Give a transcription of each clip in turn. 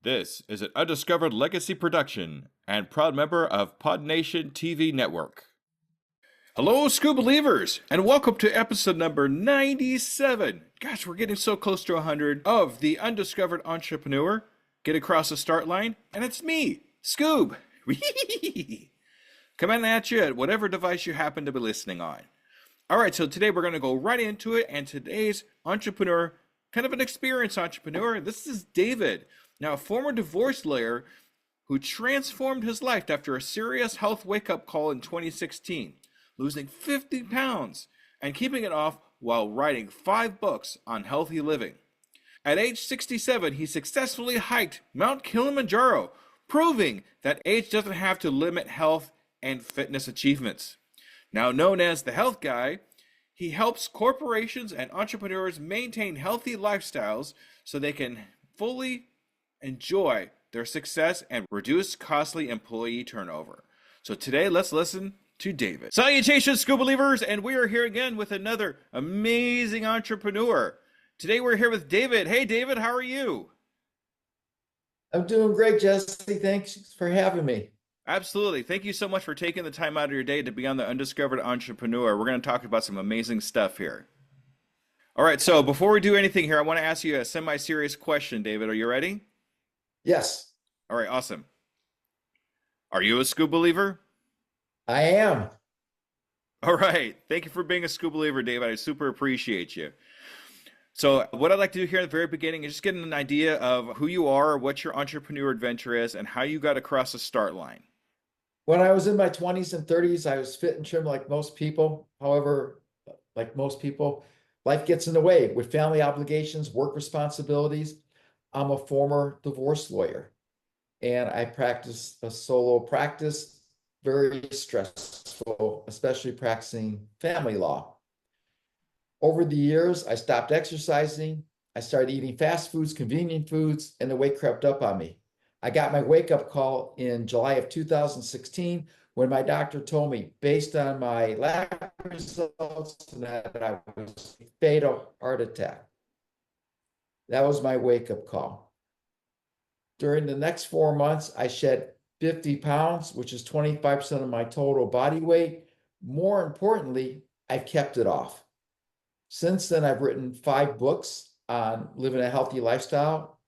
This is an Undiscovered Legacy production and proud member of PodNation TV Network. Hello, Skoob believers, and welcome to episode number 97. Gosh, we're getting so close to 100 of the Undiscovered Entrepreneur. Get across the start line, and it's me, Skoob. Coming at you at whatever device you happen to be listening on. All right, so today we're going to go right into it, and today's entrepreneur, kind of an experienced entrepreneur, this is David. Now, a former divorce lawyer who transformed his life after a serious health wake-up call in 2016, losing 50 pounds and keeping it off while writing 5 books on healthy living. At age 67, he successfully hiked Mount Kilimanjaro, proving that age doesn't have to limit health and fitness achievements. Now known as the Health Guy, he helps corporations and entrepreneurs maintain healthy lifestyles so they can fully enjoy their success and reduce costly employee turnover. So today, let's listen to David. Salutations, Skoob believers, and we are here again with another amazing entrepreneur. Today we're here with David. Hey, David, how are you? I'm doing great, Jesse. Thanks for having me. Absolutely. Thank you so much for taking the time out of your day to be on the Undiscovered Entrepreneur. We're going to talk about some amazing stuff here. All right, so before we do anything here, I want to ask you a semi-serious question, David. Are you ready? Yes, All right, awesome. Are you a Skoob believer? I am. All right. Thank you for being a Skoob believer, David. I super appreciate you. So what I'd like to do here at the very beginning is just get an idea of who you are, what your entrepreneur adventure is, and how you got across the start line. When I was in my 20s and 30s, I was fit and trim like most people. However, like most people, life gets in the way with family obligations, work responsibilities. I'm a former divorce lawyer, and I practice a solo practice, very stressful, especially practicing family law. Over the years, I stopped exercising. I started eating fast foods, convenient foods, and the weight crept up on me. I got my wake-up call in July of 2016 when my doctor told me, based on my lab results, that I was a fatal heart attack. That was my wake-up call. During the next 4 months, I shed 50 pounds, which is 25% of my total body weight. More importantly, I kept it off. Since then, I've written 5 books on living a healthy lifestyle,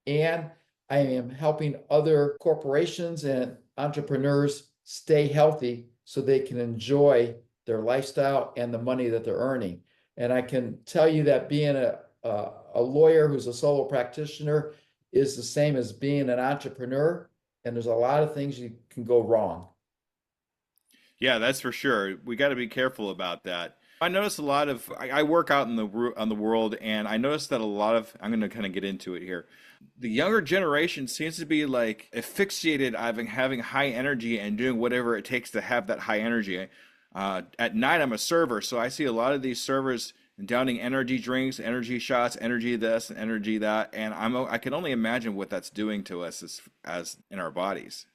and I am helping other corporations and entrepreneurs stay healthy so they can enjoy their lifestyle and the money that they're earning. And I can tell you that being a lawyer who's a solo practitioner is the same as being an entrepreneur, and there's a lot of things you can go wrong. Yeah, that's for sure. We got to be careful about that. I notice a lot of, I work out in the world, and I noticed that a lot of, I'm going to kind of get into it here. The younger generation seems to be like asphyxiated on having high energy and doing whatever it takes to have that high energy. At night, I'm a server, so I see a lot of these servers downing energy drinks, energy shots, energy this, and energy that, and I can only imagine what that's doing to us as in our bodies.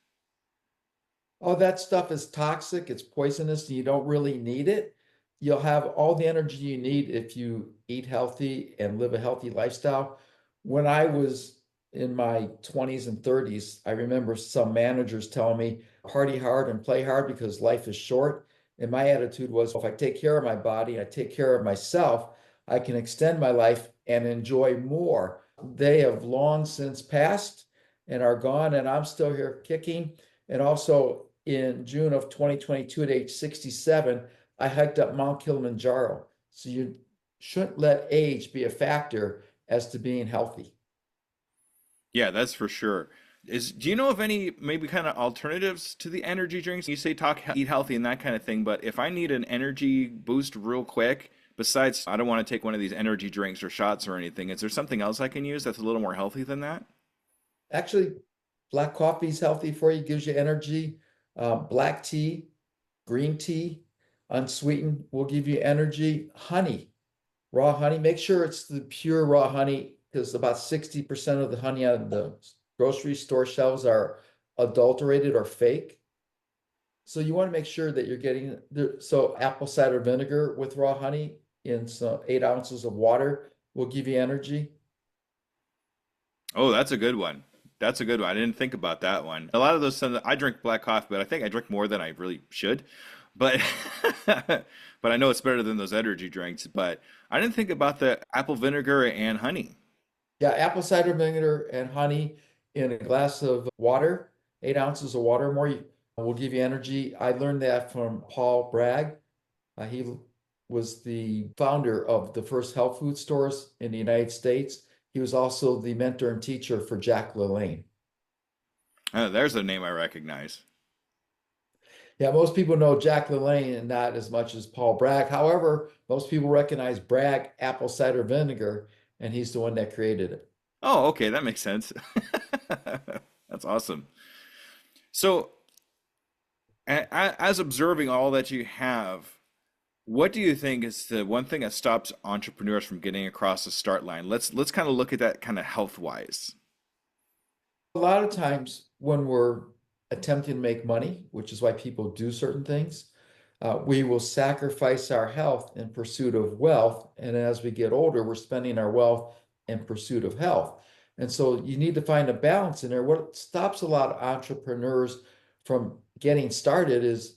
Oh, that stuff is toxic, it's poisonous, and you don't really need it. You'll have all the energy you need if you eat healthy and live a healthy lifestyle. When I was in my 20s and 30s, I remember some managers telling me, party hard and play hard because life is short. And my attitude was, if I take care of my body, I take care of myself, I can extend my life and enjoy more. They have long since passed and are gone, and I'm still here kicking. And also in June of 2022, at age 67, I hiked up Mount Kilimanjaro. So you shouldn't let age be a factor as to being healthy. Yeah, that's for sure. Do you know of any maybe kind of alternatives to the energy drinks? You say eat healthy and that kind of thing, but if I need an energy boost real quick, besides I don't want to take one of these energy drinks or shots or anything, is there something else I can use that's a little more healthy than that? Actually, black coffee is healthy for you, gives you energy. Black tea, green tea, unsweetened will give you energy. Honey, raw honey, make sure it's the pure raw honey because about 60% of the honey on the grocery store shelves are adulterated or fake. So you want to make sure that you're getting so apple cider vinegar with raw honey in some 8 ounces of water will give you energy. Oh, that's a good one. That's a good one. I didn't think about that one. A lot of those, I drink black coffee, but I think I drink more than I really should. But but I know it's better than those energy drinks. But I didn't think about the apple vinegar and honey. Yeah, apple cider vinegar and honey in a glass of water, 8 ounces of water more will give you energy. I learned that from Paul Bragg. He was the founder of the first health food stores in the United States. He was also the mentor and teacher for Jack LaLanne. There's a name I recognize. Yeah, most people know Jack LaLanne and not as much as Paul Bragg. However, most people recognize Bragg apple cider vinegar, and he's the one that created it. Oh, okay, that makes sense. That's awesome. So, as observing all that you have, what do you think is the one thing that stops entrepreneurs from getting across the start line? Let's kind of look at that kind of health wise. A lot of times when we're attempting to make money, which is why people do certain things, we will sacrifice our health in pursuit of wealth. And as we get older, we're spending our wealth in pursuit of health. And so you need to find a balance in there. What stops a lot of entrepreneurs from getting started is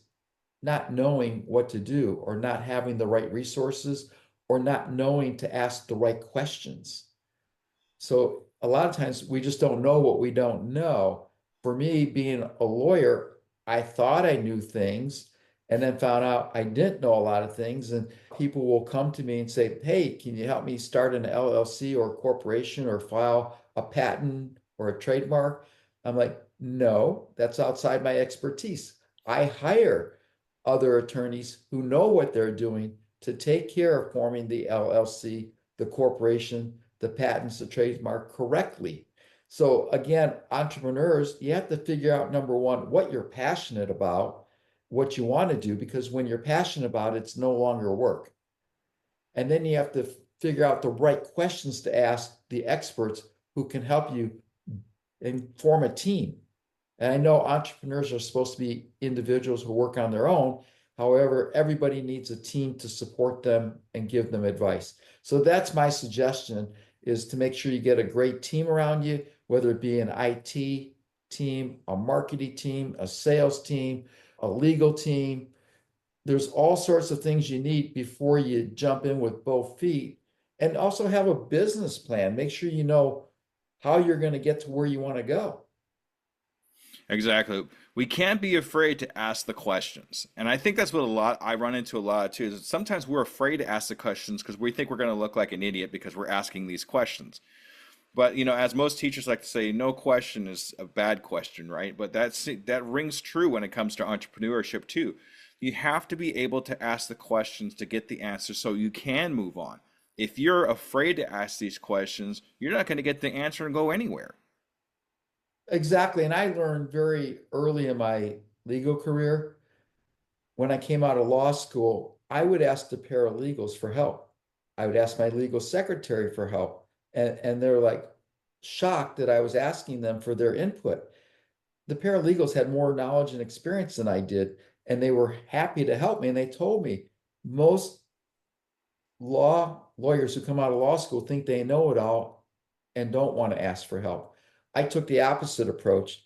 not knowing what to do or not having the right resources or not knowing to ask the right questions. So a lot of times we just don't know what we don't know. For me, being a lawyer, I thought I knew things and then found out I didn't know a lot of things. And people will come to me and say, "Hey, can you help me start an LLC or a corporation or file a patent or a trademark?" I'm like, "No, that's outside my expertise. I hire other attorneys who know what they're doing to take care of forming the LLC, the corporation, the patents, the trademark correctly." So again, entrepreneurs, you have to figure out number one, what you're passionate about, what you want to do, because when you're passionate about it, it's no longer work. And then you have to figure out the right questions to ask the experts who can help you and form a team. And I know entrepreneurs are supposed to be individuals who work on their own. However, everybody needs a team to support them and give them advice. So that's my suggestion is to make sure you get a great team around you, whether it be an IT team, a marketing team, a sales team, a legal team. There's all sorts of things you need before you jump in with both feet and also have a business plan. Make sure you know how you're going to get to where you want to go. Exactly. We can't be afraid to ask the questions. And I think that's what a lot I run into a lot too, is sometimes we're afraid to ask the questions because we think we're going to look like an idiot because we're asking these questions. But as most teachers like to say, no question is a bad question, right? But that rings true when it comes to entrepreneurship too. You have to be able to ask the questions to get the answer so you can move on. If you're afraid to ask these questions, you're not going to get the answer and go anywhere. Exactly. And I learned very early in my legal career, when I came out of law school, I would ask the paralegals for help. I would ask my legal secretary for help. And they're like shocked that I was asking them for their input. The paralegals had more knowledge and experience than I did, and they were happy to help me. And they told me most lawyers who come out of law school think they know it all and don't want to ask for help. I took the opposite approach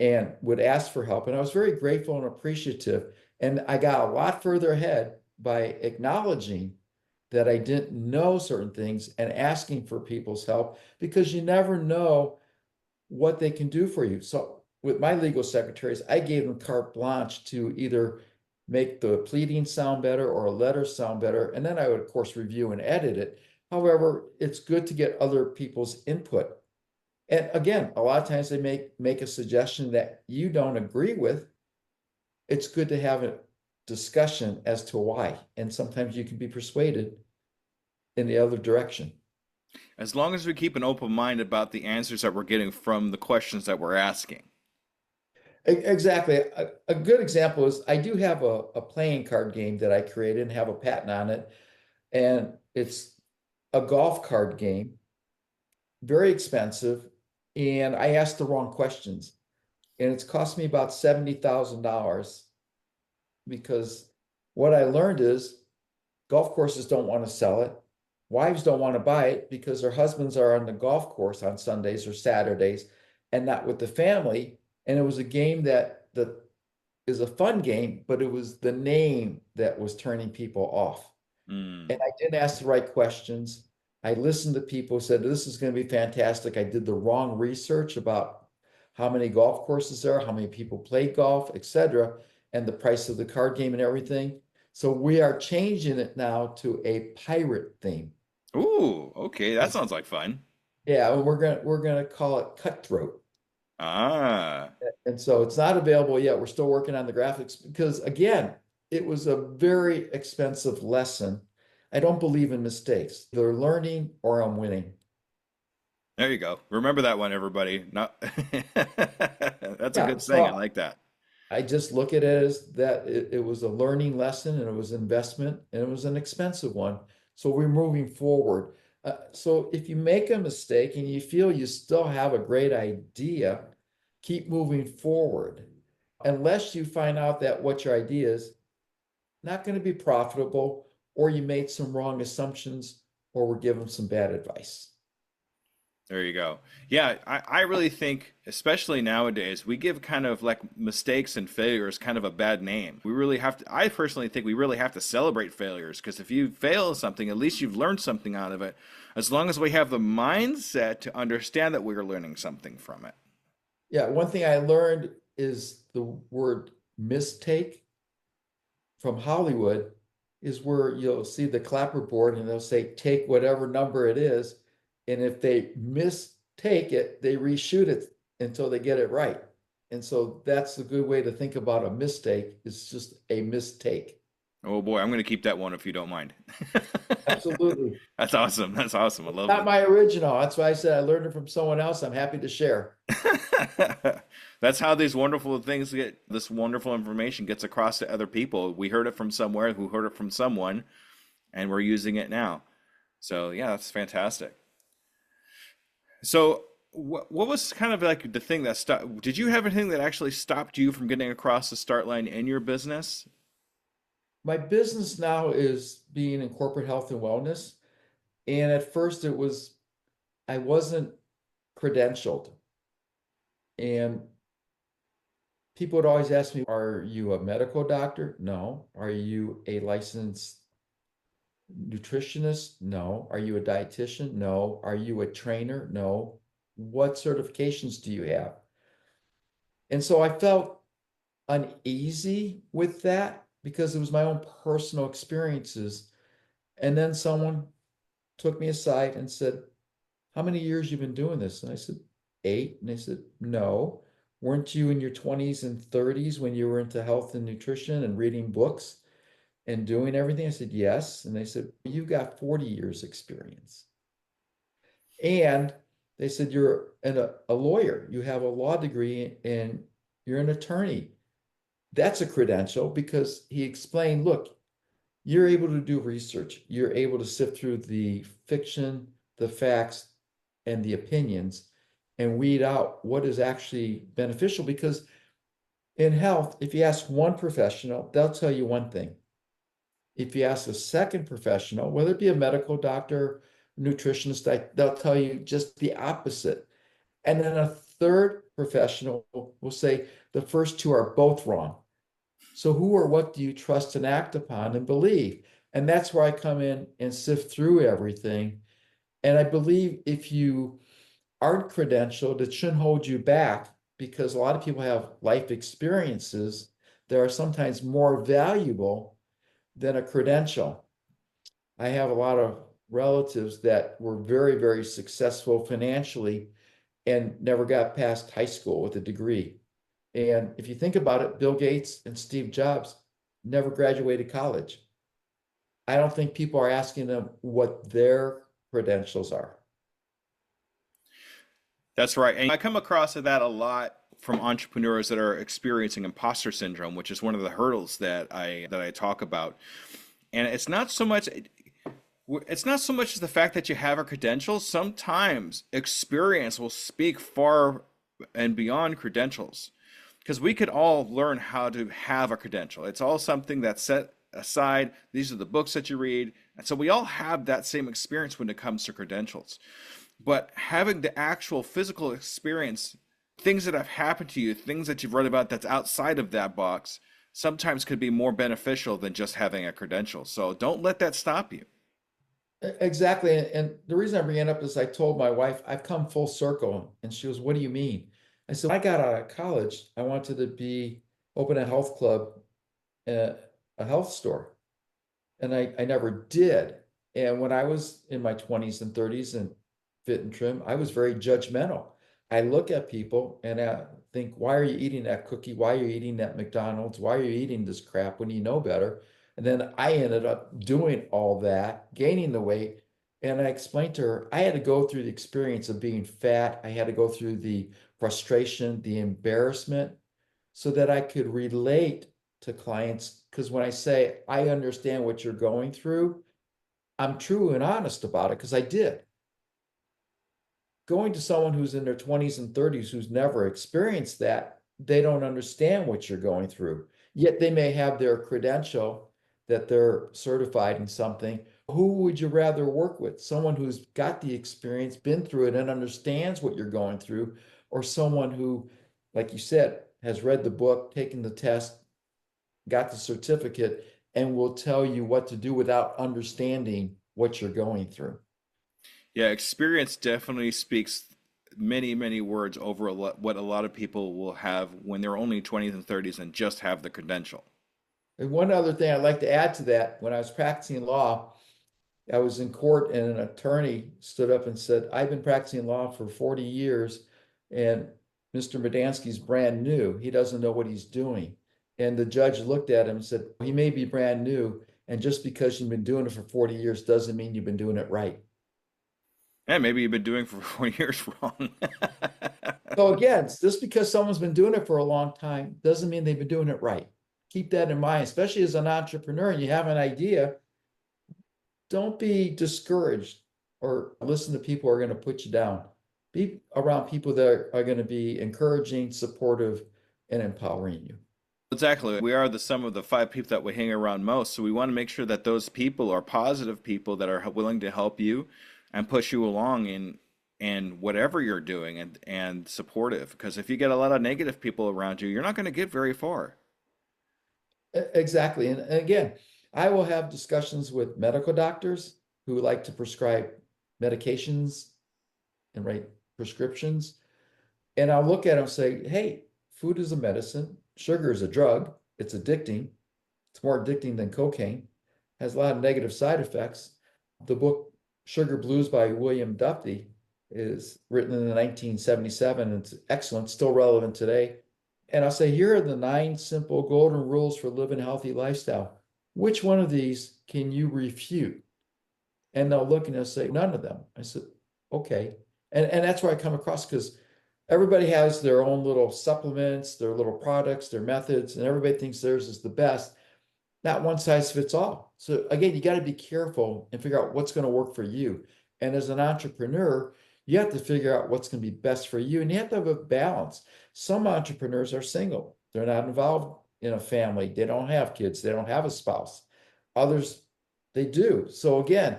and would ask for help. And I was very grateful and appreciative. And I got a lot further ahead by acknowledging that I didn't know certain things and asking for people's help because you never know what they can do for you. So with my legal secretaries, I gave them carte blanche to either make the pleading sound better or a letter sound better. And then I would, of course, review and edit it. However, it's good to get other people's input. And again, a lot of times they make a suggestion that you don't agree with. It's good to have a discussion as to why. And sometimes you can be persuaded in the other direction. As long as we keep an open mind about the answers that we're getting from the questions that we're asking. Exactly. A good example is I do have a playing card game that I created and have a patent on it. And it's a golf card game, very expensive. And I asked the wrong questions. And it's cost me about $70,000 because what I learned is golf courses don't want to sell it. Wives don't want to buy it because their husbands are on the golf course on Sundays or Saturdays, and not with the family. And it was a game that is a fun game, but it was the name that was turning people off. And Mm. I didn't ask the right questions. I listened to people who said, this is going to be fantastic. I did the wrong research about how many golf courses there are, how many people play golf, etc., and the price of the card game and everything. So we are changing it now to a pirate theme. Ooh, okay, that And sounds like fun. yeah, and we're gonna call it Cutthroat. Ah, And so it's not available yet. We're still working on the graphics because, again, it was a very expensive lesson. I don't believe in mistakes. They're learning or I'm winning. there you go. Remember that one, everybody. Not That's a Yeah. good saying. I So like that. I just look at it as that it was a learning lesson and it was investment and it was an expensive one. So we're moving forward. So if you make a mistake and you feel you still have a great idea, keep moving forward. Unless you find out that what your idea is not going to be profitable, or you made some wrong assumptions, or were given some bad advice. There you go. Yeah, I really think, especially nowadays, we give kind of like mistakes and failures kind of a bad name. We really have to, I personally think we really have to celebrate failures because if you fail something, at least you've learned something out of it, as long as we have the mindset to understand that we're learning something from it. Yeah, one thing I learned is the word mistake from Hollywood is where you'll see the clapperboard and they'll say, take whatever number it is. And if they mistake it, they reshoot it until they get it right. And so that's a good way to think about a mistake. It's just a mistake. Oh boy, I'm going to keep that one if you don't mind. Absolutely. That's awesome. That's awesome. I love Not it. my original. That's why I said I learned it from someone else. I'm happy to share. That's how these wonderful things get, this wonderful information gets across to other people. We heard it from somewhere who heard it from someone, and we're using it now. So, yeah, that's fantastic. So, what was kind of like the thing that stopped? Did you have anything that actually stopped you from getting across the start line in your business? My business now is being in corporate health and wellness. And at first I wasn't credentialed. And people would always ask me, are you a medical doctor? No. Are you a licensed nutritionist? No. Are you a dietitian? No. Are you a trainer? No. What certifications do you have? And so I felt uneasy with that because it was my own personal experiences. And then someone took me aside and said, how many years you been doing this? And I said, 8. And they said, no. Weren't you in your 20s and 30s when you were into health and nutrition and reading books and doing everything? I said, yes. And they said, you got 40 years experience. And they said, you're a lawyer. You have a law degree and you're an attorney. That's a credential because he explained, look, you're able to do research. You're able to sift through the fiction, the facts, and the opinions and weed out what is actually beneficial. Because in health, if you ask one professional, they'll tell you one thing. If you ask a second professional, whether it be a medical doctor, nutritionist, they'll tell you just the opposite. And then a third professional will say the first two are both wrong. So who or what do you trust and act upon and believe? And that's where I come in and sift through everything. And I believe if you aren't credentialed, it shouldn't hold you back because a lot of people have life experiences that are sometimes more valuable than a credential. I have a lot of relatives that were very, very successful financially and never got past high school with a degree. And if you think about it, Bill Gates and Steve Jobs never graduated college. I don't think people are asking them what their credentials are. That's right. And I come across that a lot from entrepreneurs that are experiencing imposter syndrome, which is one of the hurdles that I talk about. And it's not so much as the fact that you have a credential. Sometimes experience will speak far and beyond credentials. Because we could all learn how to have a credential. It's all something that's set aside. These are the books that you read. And so we all have that same experience when it comes to credentials. But having the actual physical experience things that have happened to you, things that you've read about that's outside of that box, sometimes could be more beneficial than just having a credential. So don't let that stop you. Exactly. And the reason I bring it up is I told my wife, I've come full circle. And she goes, what do you mean? I said, when I got out of college, I wanted to open a health club, uh, a health store. And I never did. And when I was in my 20s and 30s and fit and trim, I was very judgmental. I look at people and I think, why are you eating that cookie? Why are you eating that McDonald's? Why are you eating this crap when you know better? And then I ended up doing all that, gaining the weight. And I explained to her, I had to go through the experience of being fat. I had to go through the frustration, the embarrassment, so that I could relate to clients. Because when I say I understand what you're going through, I'm true and honest about it because I did. Going to someone who's in their 20s and 30s who's never experienced that, they don't understand what you're going through. Yet they may have their credential that they're certified in something. Who would you rather work with? Someone who's got the experience, been through it, and understands what you're going through, or someone who, like you said, has read the book, taken the test, got the certificate, and will tell you what to do without understanding what you're going through. Yeah, experience definitely speaks many, many words over what a lot of people will have when they're only 20s and 30s and just have the credential. And one other thing I'd like to add to that, when I was practicing law, I was in court and an attorney stood up and said, I've been practicing law for 40 years and Mr. Medansky's brand new. He doesn't know what he's doing. And the judge looked at him and said, he may be brand new. And just because you've been doing it for 40 years doesn't mean you've been doing it right. And maybe you've been doing for 4 years wrong. So again, just because someone's been doing it for a long time doesn't mean they've been doing it right. Keep that in mind, especially as an entrepreneur and you have an idea. Don't be discouraged or listen to people who are going to put you down. Be around people that are going to be encouraging, supportive, and empowering you. Exactly. We are the sum of the five people that we hang around most. So we want to make sure that those people are positive people that are willing to help you and push you along in whatever you're doing and supportive. Because if you get a lot of negative people around you, you're not going to get very far. Exactly. And again, I will have discussions with medical doctors who like to prescribe medications and write prescriptions. And I'll look at them and say, hey, food is a medicine, sugar is a drug, it's addicting. It's more addicting than cocaine, has a lot of negative side effects. The book Sugar Blues by William Duffy is written in 1977 and it's excellent, still relevant today. And I'll say, here are the 9 simple golden rules for living a healthy lifestyle. Which one of these can you refute? And they'll look and they'll say, none of them. I said, okay. And that's where I come across because everybody has their own little supplements, their little products, their methods, and everybody thinks theirs is the best. Not one size fits all. So again, you got to be careful and figure out what's going to work for you. And as an entrepreneur, you have to figure out what's going to be best for you. And you have to have a balance. Some entrepreneurs are single. They're not involved in a family. They don't have kids. They don't have a spouse. Others, they do. So again,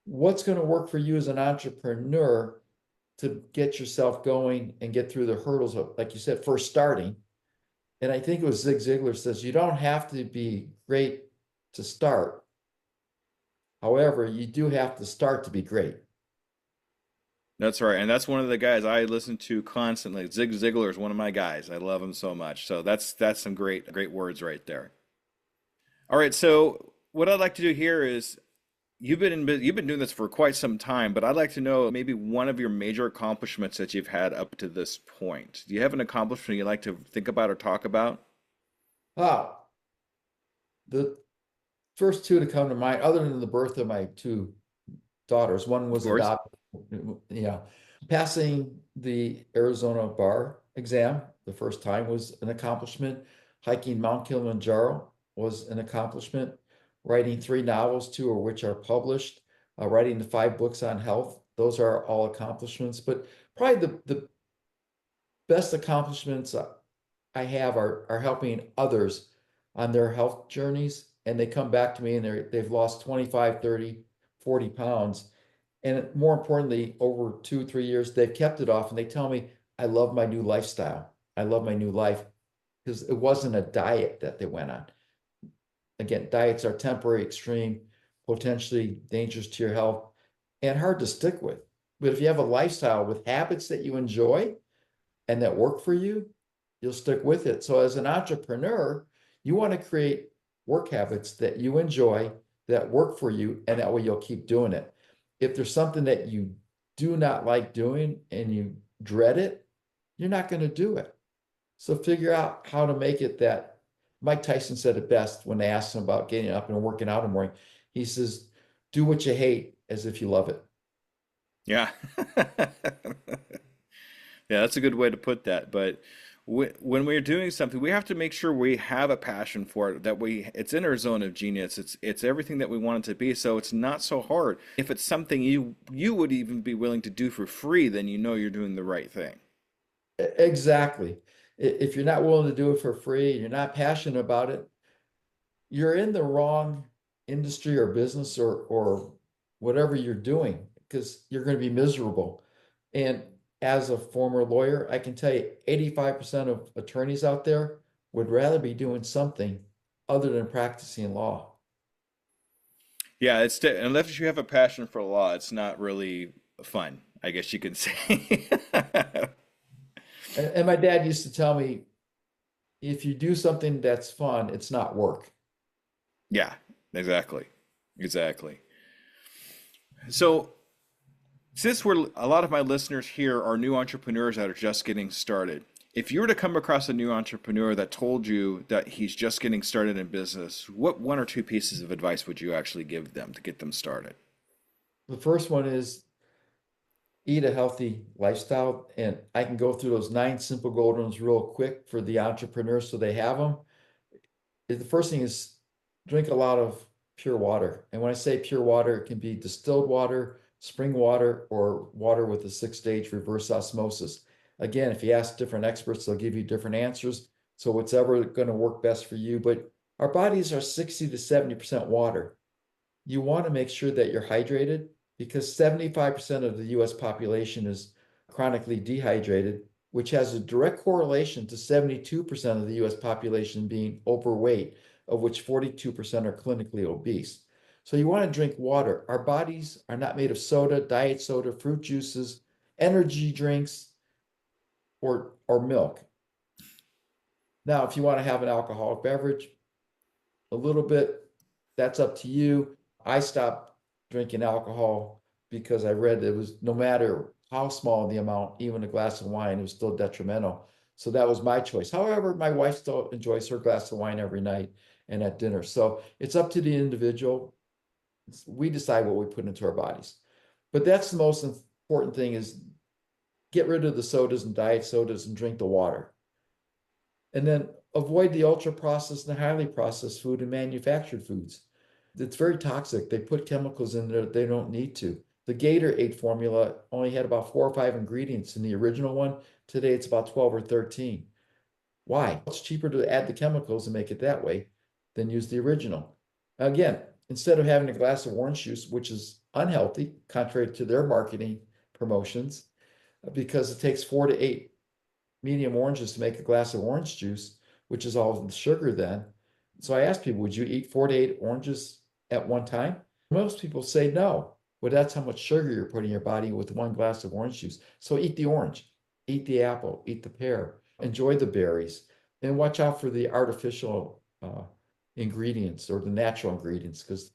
what's going to work for you as an entrepreneur to get yourself going and get through the hurdles of, like you said, first starting. And I think it was Zig Ziglar says, you don't have to be great to start. However, you do have to start to be great. That's right. And that's one of the guys I listen to constantly. Zig Ziglar is one of my guys. I love him so much. So that's some great words right there. All right, so what I'd like to do here is you've been doing this for quite some time, but I'd like to know maybe one of your major accomplishments that you've had up to this point. Do you have an accomplishment you'd like to think about or talk about? Ah, the first two to come to mind, other than the birth of my 2 daughters, one Of was course. adopted. Yeah. Passing the Arizona bar exam the first time was an accomplishment. Hiking Mount Kilimanjaro was an accomplishment. Writing 3 novels, 2 of which are published. Writing the 5 books on health. Those are all accomplishments. But probably the best accomplishments I have are helping others on their health journeys. And they come back to me and they've lost 25, 30, 40 pounds. And more importantly, over 2, 3 years, they've kept it off and they tell me, I love my new lifestyle. I love my new life because it wasn't a diet that they went on. Again, diets are temporary, extreme, potentially dangerous to your health, and hard to stick with. But if you have a lifestyle with habits that you enjoy and that work for you, you'll stick with it. So, as an entrepreneur, you want to create work habits that you enjoy, that work for you, and that way you'll keep doing it. If there's something that you do not like doing and you dread it, you're not going to do it. So figure out how to make it that Mike Tyson said it best when they asked him about getting up and working out in the morning. He says, do what you hate as if you love it. Yeah. Yeah, that's a good way to put that. But when we're doing something, we have to make sure we have a passion for it, that it's in our zone of genius. It's everything that we want it to be. So it's not so hard. If it's something you would even be willing to do for free, then you know you're doing the right thing. Exactly. If you're not willing to do it for free, you're not passionate about it, you're in the wrong industry or business or whatever you're doing because you're going to be miserable. And as a former lawyer, I can tell you 85% of attorneys out there would rather be doing something other than practicing law. Yeah, unless you have a passion for law, it's not really fun, I guess you can say. And my dad used to tell me, if you do something that's fun, it's not work. Yeah, exactly. Exactly. So, since a lot of my listeners here are new entrepreneurs that are just getting started, if you were to come across a new entrepreneur that told you that he's just getting started in business, what one or two pieces of advice would you actually give them to get them started? The first one is eat a healthy lifestyle. And I can go through those 9 simple golden rules real quick for the entrepreneurs so they have them. The first thing is drink a lot of pure water. And when I say pure water, it can be distilled water, spring water, or water with a 6 stage reverse osmosis. Again, if you ask different experts, they'll give you different answers. So whatever going to work best for you. But our bodies are 60 to 70% water. You want to make sure that you're hydrated because 75% of the US population is chronically dehydrated, which has a direct correlation to 72% of the US population being overweight, of which 42% are clinically obese. So you want to drink water. Our bodies are not made of soda, diet soda, fruit juices, energy drinks, or milk. Now, if you want to have an alcoholic beverage, a little bit, that's up to you. I stopped drinking alcohol because I read it was no matter how small the amount, even a glass of wine, it was still detrimental. So that was my choice. However, my wife still enjoys her glass of wine every night and at dinner. So it's up to the individual. We decide what we put into our bodies. But that's the most important thing is get rid of the sodas and diet sodas and drink the water. And then avoid the ultra processed and highly processed food and manufactured foods. It's very toxic. They put chemicals in there they don't need to. The Gatorade formula only had about 4 or 5 ingredients in the original one. Today it's about 12 or 13. Why? It's cheaper to add the chemicals and make it that way than use the original. Again, instead of having a glass of orange juice, which is unhealthy, contrary to their marketing promotions, because it takes 4 to 8 medium oranges to make a glass of orange juice, which is all the sugar then. So I asked people, would you eat 4 to 8 oranges at one time? Most people say no. Well, that's how much sugar you're putting in your body with one glass of orange juice. So eat the orange, eat the apple, eat the pear, enjoy the berries, and watch out for the artificial ingredients or the natural ingredients because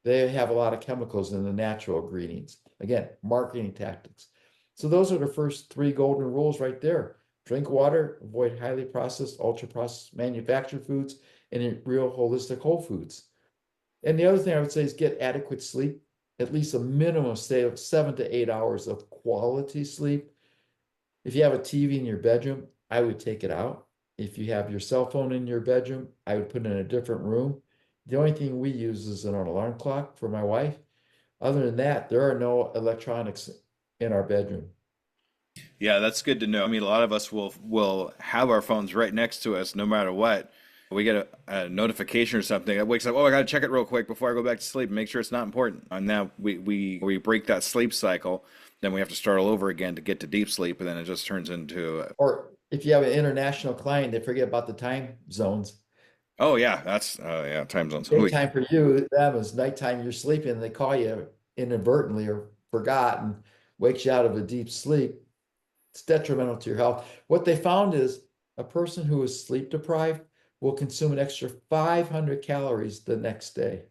they have a lot of chemicals in the natural ingredients. Again, marketing tactics. So those are the first 3 golden rules right there. Drink water, avoid highly processed, ultra processed manufactured foods, and eat real holistic whole foods. And the other thing I would say is get adequate sleep, at least a minimum, say, of 7 to 8 hours of quality sleep. If you have a TV in your bedroom, I would take it out. If you have your cell phone in your bedroom, I would put it in a different room. The only thing we use is an alarm clock for my wife. Other than that, there are no electronics in our bedroom. Yeah, that's good to know. I mean, a lot of us will have our phones right next to us no matter what. We get a notification or something that wakes up, oh, I gotta check it real quick before I go back to sleep and make sure it's not important. And now we break that sleep cycle. Then we have to start all over again to get to deep sleep, and then it just turns into, Or if you have an international client, they forget about the time zones. oh yeah, that's yeah, time zones. Hooey. Daytime for you, them is nighttime, you're sleeping, and they call you inadvertently or forgot and wakes you out of a deep sleep. It's detrimental to your health. What they found is a person who is sleep deprived will consume an extra 500 calories the next day.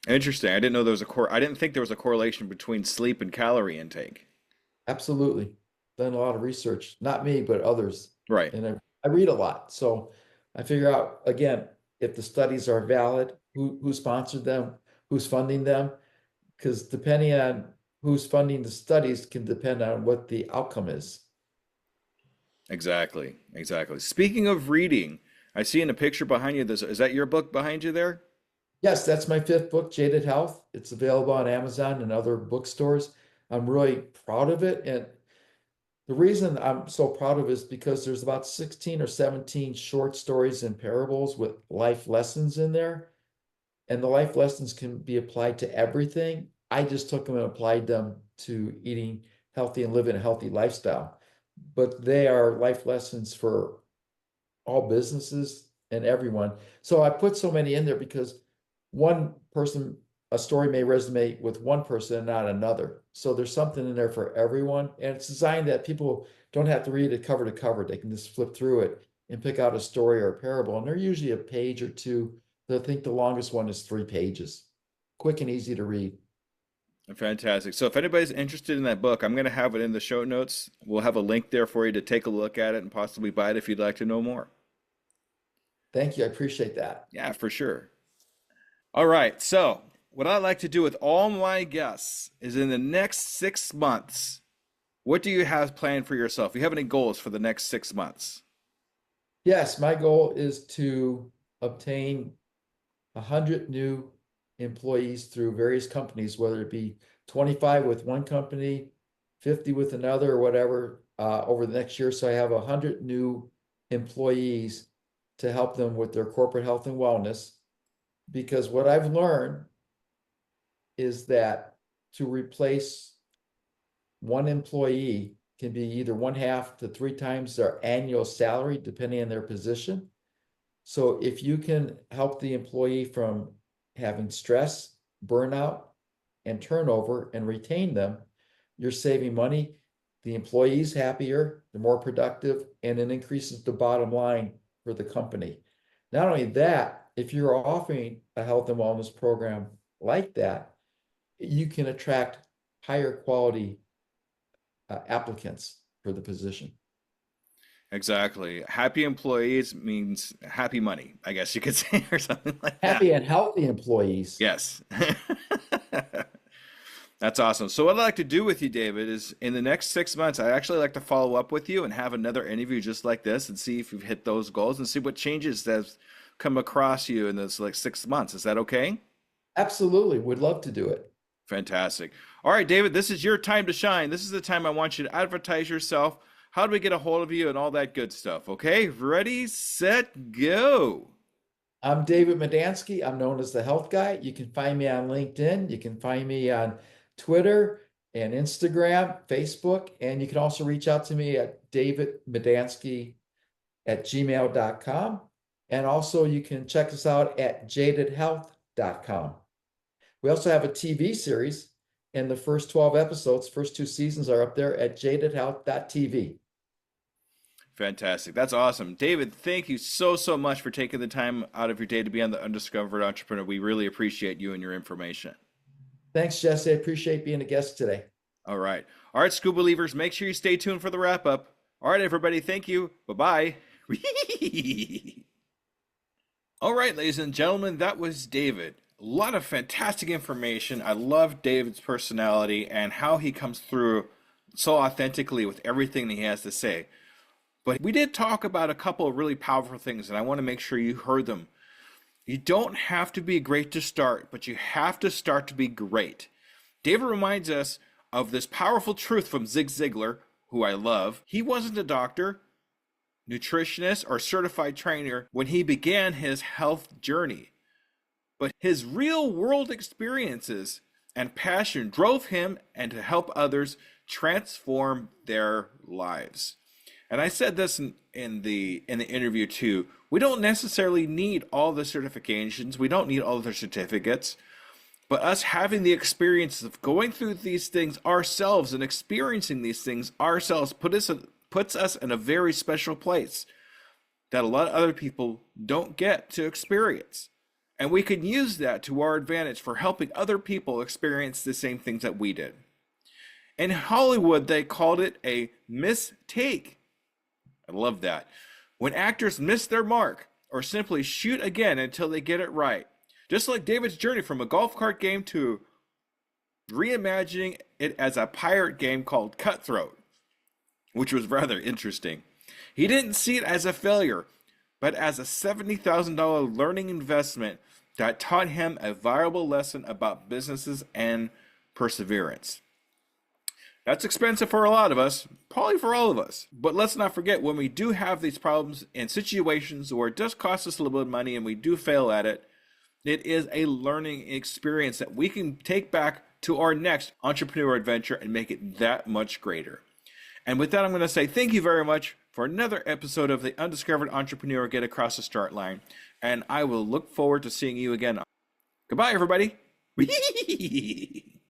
Interesting. I didn't know there was I didn't think there was a correlation between sleep and calorie intake. Absolutely. Done a lot of research, not me, but others. Right. And I read a lot. So I figure out, again, if the studies are valid, who sponsored them, who's funding them, because depending on who's funding the studies can depend on what the outcome is. Exactly. Exactly. Speaking of reading, I see in a picture behind you, this is that your book behind you there? Yes, that's my fifth book, Jaded Health. It's available on Amazon and other bookstores. I'm really proud of it. And the reason I'm so proud of it is because there's about 16 or 17 short stories and parables with life lessons in there. And the life lessons can be applied to everything. I just took them and applied them to eating healthy and living a healthy lifestyle. But they are life lessons for all businesses and everyone. So I put so many in there because one person, a story may resonate with one person and not another. So there's something in there for everyone. And it's designed that people don't have to read it cover to cover. They can just flip through it and pick out a story or a parable. And they're usually a page or two. I think the longest one is 3 pages. Quick and easy to read. Fantastic. So if anybody's interested in that book, I'm going to have it in the show notes. We'll have a link there for you to take a look at it and possibly buy it if you'd like to know more. Thank you. I appreciate that. Yeah, for sure. All right. So what I like to do with all my guests is in the next 6 months, what do you have planned for yourself? Do you have any goals for the next 6 months? Yes, my goal is to obtain 100 new employees through various companies, whether it be 25 with one company, 50 with another, or whatever, over the next year. So I have 100 new employees to help them with their corporate health and wellness. Because what I've learned is that to replace one employee can be either 1/2 to 3 times their annual salary, depending on their position. So if you can help the employee from having stress, burnout, and turnover and retain them, you're saving money. The employee's happier, they're more productive, and it increases the bottom line for the company. Not only that, if you're offering a health and wellness program like that, you can attract higher quality applicants for the position. Exactly. Happy employees means happy money, I guess you could say, or something like that. Happy and healthy employees. Yes. That's awesome. So what I'd like to do with you, David, is in the next 6 months, I'd actually like to follow up with you and have another interview just like this and see if you've hit those goals and see what changes have come across you in this like 6 months. Is that okay? Absolutely. Would love to do it. Fantastic. All right, David, this is your time to shine. This is the time I want you to advertise yourself. How do we get a hold of you and all that good stuff? Okay, ready, set, go. I'm David Medansky. I'm known as the Health Guy. You can find me on LinkedIn. You can find me on Twitter and Instagram, Facebook, and you can also reach out to me at davidmedansky@gmail.com. And also you can check us out at jadedhealth.com. We also have a TV series, and the first 12 episodes, first 2 seasons are up there at jadedhealth.tv. Fantastic. That's awesome. David, thank you so, so much for taking the time out of your day to be on the Undiscovered Entrepreneur. We really appreciate you and your information. Thanks, Jesse. I appreciate being a guest today. All right. All right, Skoob believers, make sure you stay tuned for the wrap up. All right, everybody. Thank you. Bye-bye. All right, ladies and gentlemen, that was David. A lot of fantastic information. I love David's personality and how he comes through so authentically with everything that he has to say. But we did talk about a couple of really powerful things, and I want to make sure you heard them. You don't have to be great to start, but you have to start to be great. David reminds us of this powerful truth from Zig Ziglar, who I love. He wasn't a doctor, nutritionist, or certified trainer when he began his health journey. But his real world experiences and passion drove him and to help others transform their lives. And I said this in the interview too. We don't necessarily need all the certifications. We don't need all the certificates. But us having the experience of going through these things ourselves and experiencing these things ourselves puts us in a very special place that a lot of other people don't get to experience. And we can use that to our advantage for helping other people experience the same things that we did. In Hollywood, they called it a mistake. I love that. When actors miss their mark or simply shoot again until they get it right. Just like David's journey from a golf cart game to reimagining it as a pirate game called Cutthroat, which was rather interesting. He didn't see it as a failure, but as a $70,000 learning investment that taught him a valuable lesson about businesses and perseverance. That's expensive for a lot of us, probably for all of us. But let's not forget, when we do have these problems in situations where it does cost us a little bit of money and we do fail at it, it is a learning experience that we can take back to our next entrepreneurial adventure and make it that much greater. And with that, I'm going to say thank you very much for another episode of the Undiscovered Entrepreneur Get Across the Start Line. And I will look forward to seeing you again. Goodbye, everybody.